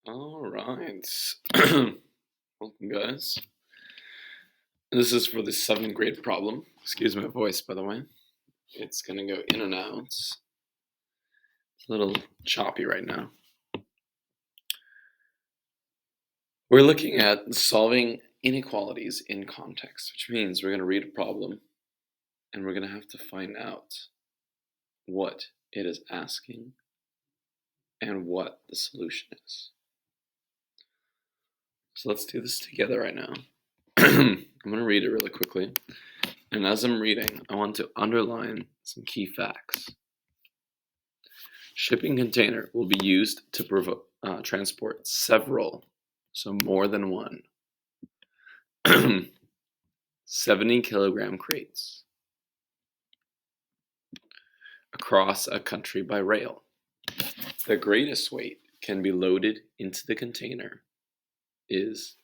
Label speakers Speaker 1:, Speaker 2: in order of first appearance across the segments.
Speaker 1: All right. Welcome, guys. This is for the 7th grade problem. Excuse my voice, by the way. It's going to go in and out. It's a little choppy right now. We're looking at solving inequalities in context, which means we're going to read a problem and we're going to have to find out what it is asking and what the solution is. So let's do this together right now. I'm going to read it really quickly. And as I'm reading, I want to underline some key facts. Shipping container will be used to transport several, so more than one, 70-kilogram crates across a country by rail. The greatest weight can be loaded into the container is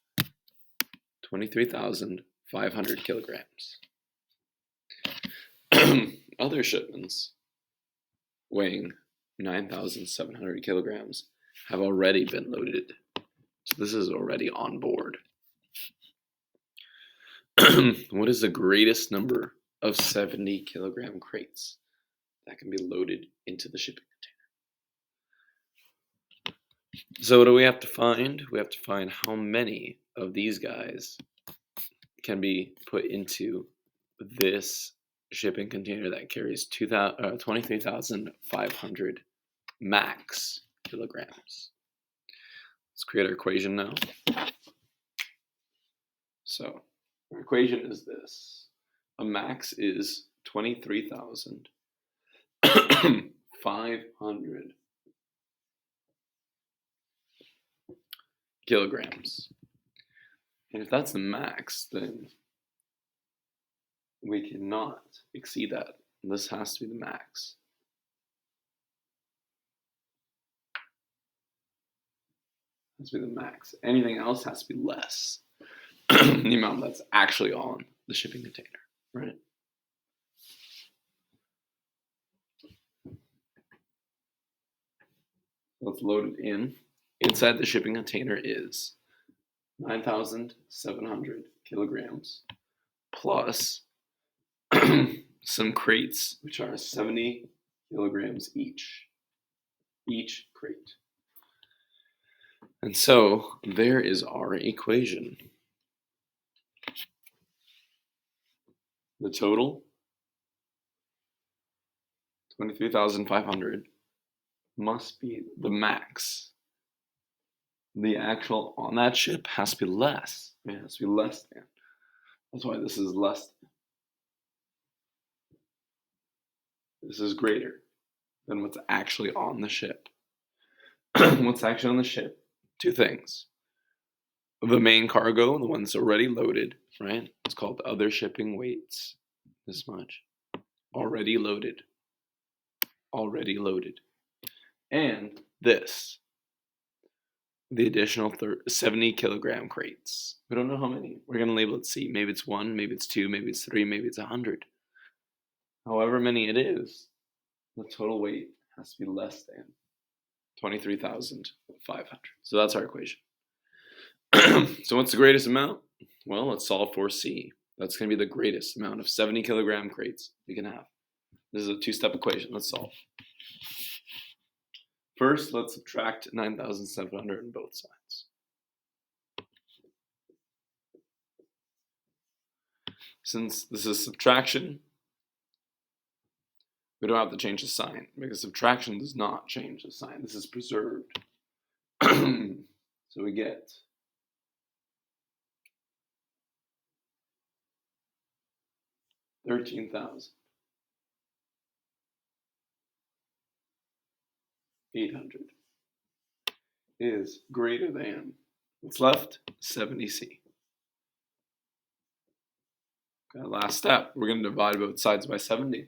Speaker 1: 23,500 kilograms. Other shipments weighing 9,700 kilograms have already been loaded. So this is already on board. What is the greatest number of 70-kilogram crates that can be loaded into the shipping container? So what do we have to find? We have to find how many of these guys can be put into this shipping container that carries 23,500 max kilograms. Let's create our equation now. So our equation is this. A max is 23,500 kilograms. And if that's the max, then we cannot exceed that. This has to be the max. Has to be the max. Anything else has to be less. The amount that's actually on the shipping container, right? Let's load it in. Inside the shipping container is 9,700 kilograms plus some crates, which are 70 kilograms each crate. And so there is our equation. The total, 23,500, must be the max. The actual on that ship has to be less. It has to be less than. That's why this is less than. This is greater than what's actually on the ship. What's actually on the ship? Two things. The main cargo, the one that's already loaded, right? It's called other shipping weights. This much. Already loaded. Already loaded. And this. The additional 70 kilogram crates. We don't know how many. We're going to label it C. Maybe it's 1, maybe it's 2, maybe it's 3, maybe it's 100. However many it is, the total weight has to be less than 23,500. So that's our equation. So what's the greatest amount? Well, let's solve for C. That's going to be the greatest amount of 70 kilogram crates we can have. This is a two-step equation. Let's solve. First, let's subtract 9,700 on both sides. Since this is subtraction, we don't have to change the sign because subtraction does not change the sign. This is preserved. So we get 13,800 is greater than what's left, 70C. Okay, last step, we're going to divide both sides by 70.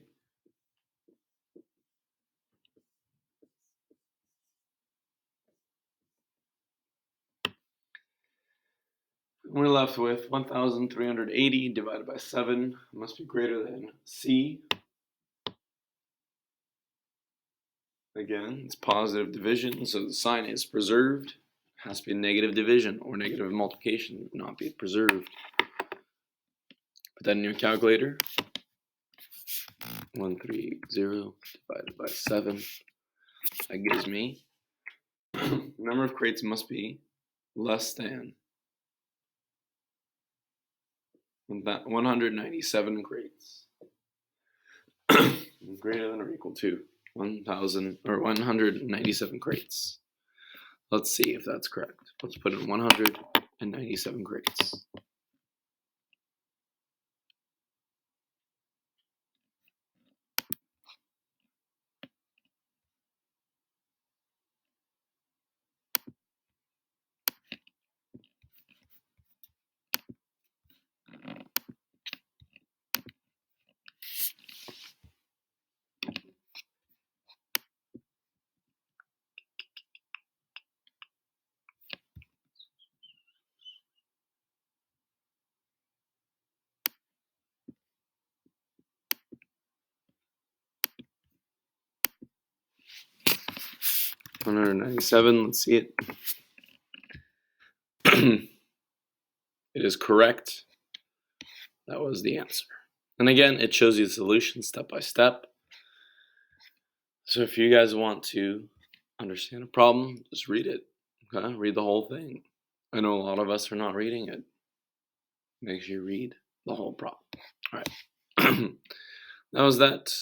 Speaker 1: We're left with 1,380 divided by 7 must be greater than C. Again, it's positive division, so the sign is preserved. has to be a negative division or negative multiplication, not be preserved. Put that in your calculator. 130 divided by 7. That gives me the number of crates must be less than 197 crates. Greater than or equal to 1,000 or 197 crates. Let's see if that's correct. Let's put in 197 crates. $197, let's see it. It is correct. That was the answer. And again, it shows you the solution step by step. So if you guys want to understand a problem, just read it. Okay? Read the whole thing. I know a lot of us are not reading it. Make sure you read the whole problem. All right. That was that.